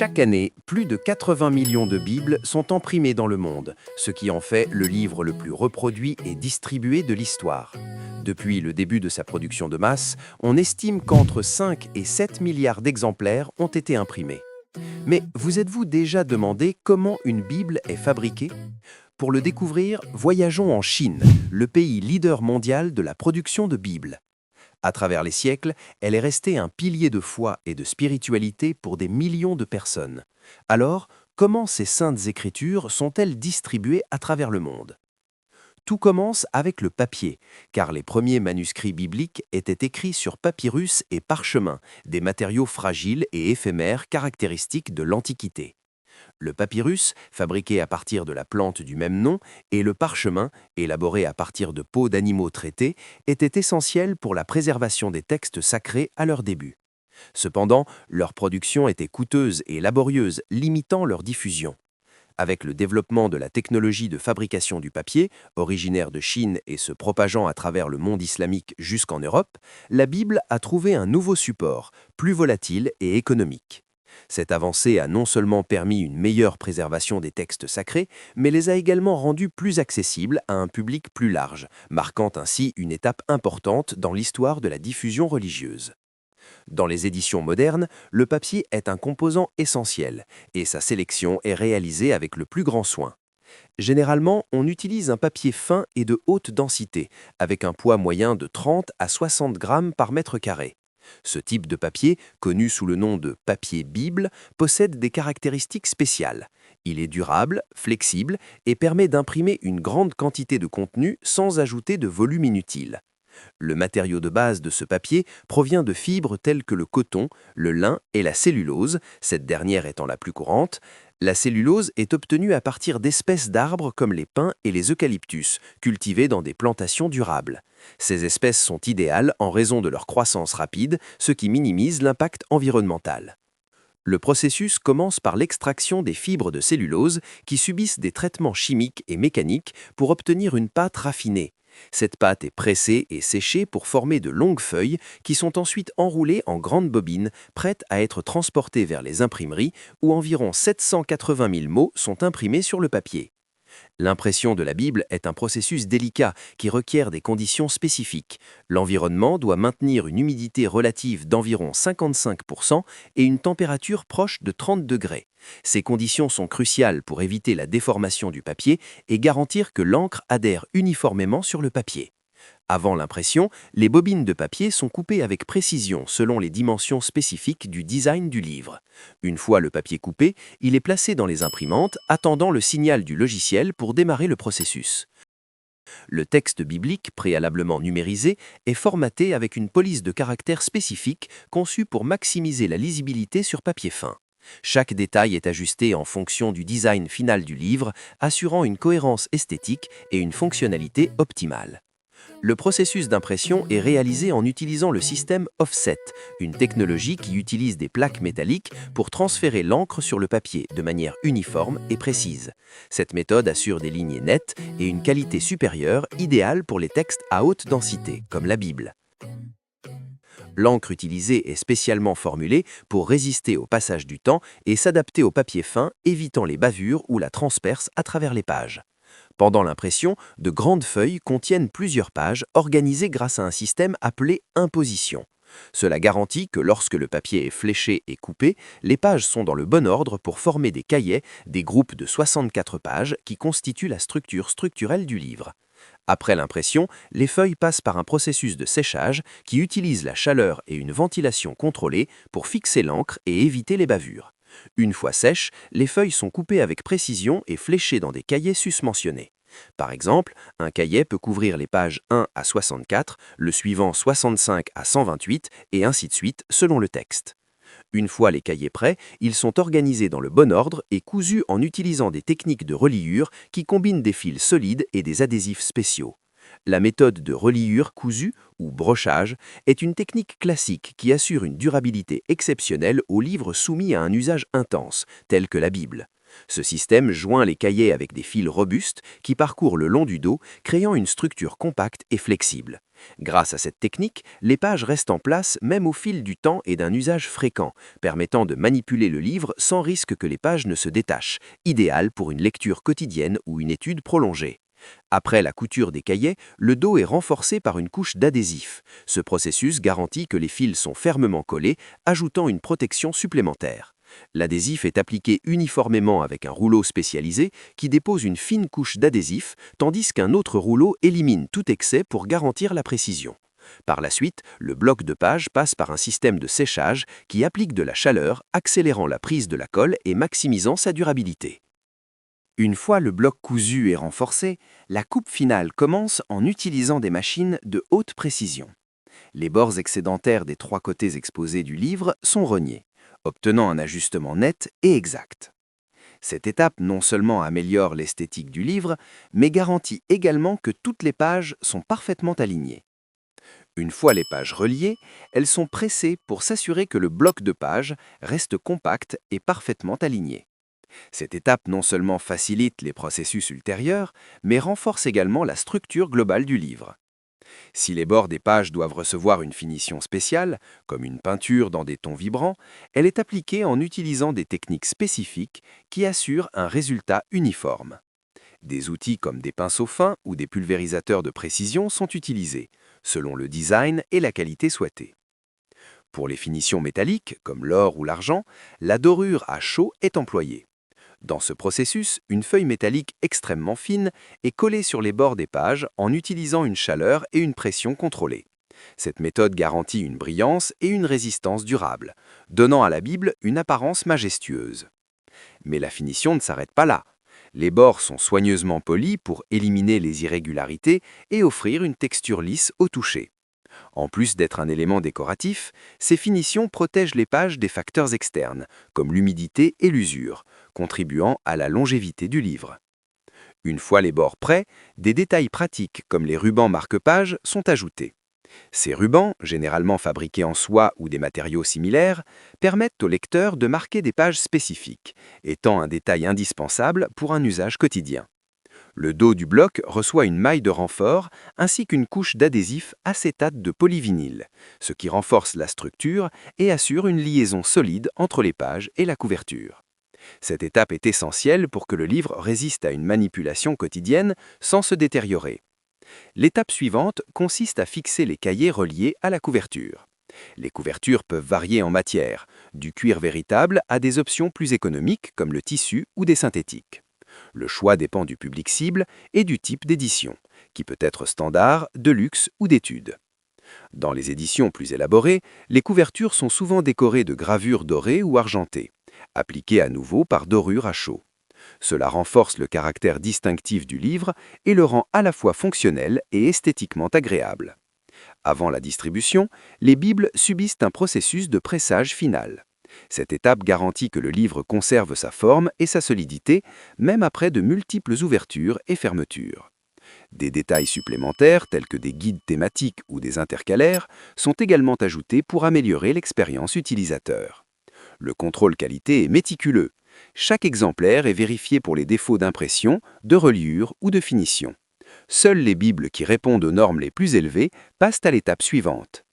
Chaque année, plus de 80 millions de Bibles sont imprimées dans le monde, ce qui en fait le livre le plus reproduit et distribué de l'histoire. Depuis le début de sa production de masse, on estime qu'entre 5 et 7 milliards d'exemplaires ont été imprimés. Mais vous êtes-vous déjà demandé comment une Bible est fabriquée? Pour le découvrir, voyageons en Chine, le pays leader mondial de la production de Bibles. À travers les siècles, elle est restée un pilier de foi et de spiritualité pour des millions de personnes. Alors, comment ces saintes écritures sont-elles distribuées à travers le monde? Tout commence avec le papier, car les premiers manuscrits bibliques étaient écrits sur papyrus et parchemin, des matériaux fragiles et éphémères caractéristiques de l'Antiquité. Le papyrus, fabriqué à partir de la plante du même nom, et le parchemin, élaboré à partir de peaux d'animaux traités, étaient essentiels pour la préservation des textes sacrés à leur début. Cependant, leur production était coûteuse et laborieuse, limitant leur diffusion. Avec le développement de la technologie de fabrication du papier, originaire de Chine et se propageant à travers le monde islamique jusqu'en Europe, la Bible a trouvé un nouveau support, plus volatile et économique. Cette avancée a non seulement permis une meilleure préservation des textes sacrés, mais les a également rendus plus accessibles à un public plus large, marquant ainsi une étape importante dans l'histoire de la diffusion religieuse. Dans les éditions modernes, le papier est un composant essentiel, et sa sélection est réalisée avec le plus grand soin. Généralement, on utilise un papier fin et de haute densité, avec un poids moyen de 30 à 60 grammes par mètre carré. Ce type de papier, connu sous le nom de papier Bible, possède des caractéristiques spéciales. Il est durable, flexible et permet d'imprimer une grande quantité de contenu sans ajouter de volume inutile. Le matériau de base de ce papier provient de fibres telles que le coton, le lin et la cellulose, cette dernière étant la plus courante. La cellulose est obtenue à partir d'espèces d'arbres comme les pins et les eucalyptus, cultivés dans des plantations durables. Ces espèces sont idéales en raison de leur croissance rapide, ce qui minimise l'impact environnemental. Le processus commence par l'extraction des fibres de cellulose qui subissent des traitements chimiques et mécaniques pour obtenir une pâte raffinée. Cette pâte est pressée et séchée pour former de longues feuilles qui sont ensuite enroulées en grandes bobines prêtes à être transportées vers les imprimeries où environ 780 000 mots sont imprimés sur le papier. L'impression de la Bible est un processus délicat qui requiert des conditions spécifiques. L'environnement doit maintenir une humidité relative d'environ 55% et une température proche de 30 degrés. Ces conditions sont cruciales pour éviter la déformation du papier et garantir que l'encre adhère uniformément sur le papier. Avant l'impression, les bobines de papier sont coupées avec précision selon les dimensions spécifiques du design du livre. Une fois le papier coupé, il est placé dans les imprimantes, attendant le signal du logiciel pour démarrer le processus. Le texte biblique, préalablement numérisé, est formaté avec une police de caractères spécifique conçue pour maximiser la lisibilité sur papier fin. Chaque détail est ajusté en fonction du design final du livre, assurant une cohérence esthétique et une fonctionnalité optimale. Le processus d'impression est réalisé en utilisant le système offset, une technologie qui utilise des plaques métalliques pour transférer l'encre sur le papier de manière uniforme et précise. Cette méthode assure des lignes nettes et une qualité supérieure, idéale pour les textes à haute densité, comme la Bible. L'encre utilisée est spécialement formulée pour résister au passage du temps et s'adapter au papier fin, évitant les bavures ou la transperce à travers les pages. Pendant l'impression, de grandes feuilles contiennent plusieurs pages organisées grâce à un système appelé imposition. Cela garantit que lorsque le papier est fléché et coupé, les pages sont dans le bon ordre pour former des cahiers, des groupes de 64 pages qui constituent la structure structurelle du livre. Après l'impression, les feuilles passent par un processus de séchage qui utilise la chaleur et une ventilation contrôlée pour fixer l'encre et éviter les bavures. Une fois sèches, les feuilles sont coupées avec précision et fléchées dans des cahiers susmentionnés. Par exemple, un cahier peut couvrir les pages 1 à 64, le suivant 65 à 128 et ainsi de suite selon le texte. Une fois les cahiers prêts, ils sont organisés dans le bon ordre et cousus en utilisant des techniques de reliure qui combinent des fils solides et des adhésifs spéciaux. La méthode de reliure cousue ou brochage est une technique classique qui assure une durabilité exceptionnelle aux livres soumis à un usage intense, tel que la Bible. Ce système joint les cahiers avec des fils robustes qui parcourent le long du dos, créant une structure compacte et flexible. Grâce à cette technique, les pages restent en place même au fil du temps et d'un usage fréquent, permettant de manipuler le livre sans risque que les pages ne se détachent, idéal pour une lecture quotidienne ou une étude prolongée. Après la couture des cahiers, le dos est renforcé par une couche d'adhésif. Ce processus garantit que les fils sont fermement collés, ajoutant une protection supplémentaire. L'adhésif est appliqué uniformément avec un rouleau spécialisé qui dépose une fine couche d'adhésif, tandis qu'un autre rouleau élimine tout excès pour garantir la précision. Par la suite, le bloc de page passe par un système de séchage qui applique de la chaleur, accélérant la prise de la colle et maximisant sa durabilité. Une fois le bloc cousu et renforcé, la coupe finale commence en utilisant des machines de haute précision. Les bords excédentaires des trois côtés exposés du livre sont rognés, obtenant un ajustement net et exact. Cette étape non seulement améliore l'esthétique du livre, mais garantit également que toutes les pages sont parfaitement alignées. Une fois les pages reliées, elles sont pressées pour s'assurer que le bloc de page reste compact et parfaitement aligné. Cette étape non seulement facilite les processus ultérieurs, mais renforce également la structure globale du livre. Si les bords des pages doivent recevoir une finition spéciale, comme une peinture dans des tons vibrants, elle est appliquée en utilisant des techniques spécifiques qui assurent un résultat uniforme. Des outils comme des pinceaux fins ou des pulvérisateurs de précision sont utilisés, selon le design et la qualité souhaitée. Pour les finitions métalliques, comme l'or ou l'argent, la dorure à chaud est employée. Dans ce processus, une feuille métallique extrêmement fine est collée sur les bords des pages en utilisant une chaleur et une pression contrôlées. Cette méthode garantit une brillance et une résistance durable, donnant à la Bible une apparence majestueuse. Mais la finition ne s'arrête pas là. Les bords sont soigneusement polis pour éliminer les irrégularités et offrir une texture lisse au toucher. En plus d'être un élément décoratif, ces finitions protègent les pages des facteurs externes, comme l'humidité et l'usure, contribuant à la longévité du livre. Une fois les bords prêts, des détails pratiques comme les rubans marque-page sont ajoutés. Ces rubans, généralement fabriqués en soie ou des matériaux similaires, permettent au lecteur de marquer des pages spécifiques, étant un détail indispensable pour un usage quotidien. Le dos du bloc reçoit une maille de renfort ainsi qu'une couche d'adhésif acétate de polyvinyle, ce qui renforce la structure et assure une liaison solide entre les pages et la couverture. Cette étape est essentielle pour que le livre résiste à une manipulation quotidienne sans se détériorer. L'étape suivante consiste à fixer les cahiers reliés à la couverture. Les couvertures peuvent varier en matière, du cuir véritable à des options plus économiques comme le tissu ou des synthétiques. Le choix dépend du public cible et du type d'édition, qui peut être standard, de luxe ou d'études. Dans les éditions plus élaborées, les couvertures sont souvent décorées de gravures dorées ou argentées, appliquées à nouveau par dorure à chaud. Cela renforce le caractère distinctif du livre et le rend à la fois fonctionnel et esthétiquement agréable. Avant la distribution, les Bibles subissent un processus de pressage final. Cette étape garantit que le livre conserve sa forme et sa solidité, même après de multiples ouvertures et fermetures. Des détails supplémentaires, tels que des guides thématiques ou des intercalaires, sont également ajoutés pour améliorer l'expérience utilisateur. Le contrôle qualité est méticuleux. Chaque exemplaire est vérifié pour les défauts d'impression, de reliure ou de finition. Seules les Bibles qui répondent aux normes les plus élevées passent à l'étape suivante.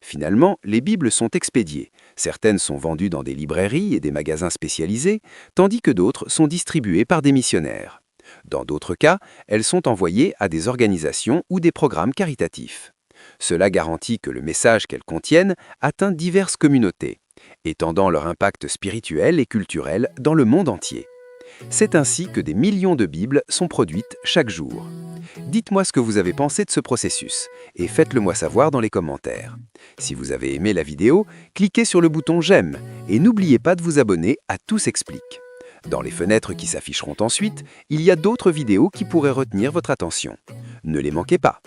Finalement, les Bibles sont expédiées. Certaines sont vendues dans des librairies et des magasins spécialisés, tandis que d'autres sont distribuées par des missionnaires. Dans d'autres cas, elles sont envoyées à des organisations ou des programmes caritatifs. Cela garantit que le message qu'elles contiennent atteint diverses communautés, étendant leur impact spirituel et culturel dans le monde entier. C'est ainsi que des millions de Bibles sont produites chaque jour. Dites-moi ce que vous avez pensé de ce processus et faites-le moi savoir dans les commentaires. Si vous avez aimé la vidéo, cliquez sur le bouton j'aime et n'oubliez pas de vous abonner à Tout s'explique. Dans les fenêtres qui s'afficheront ensuite, il y a d'autres vidéos qui pourraient retenir votre attention. Ne les manquez pas.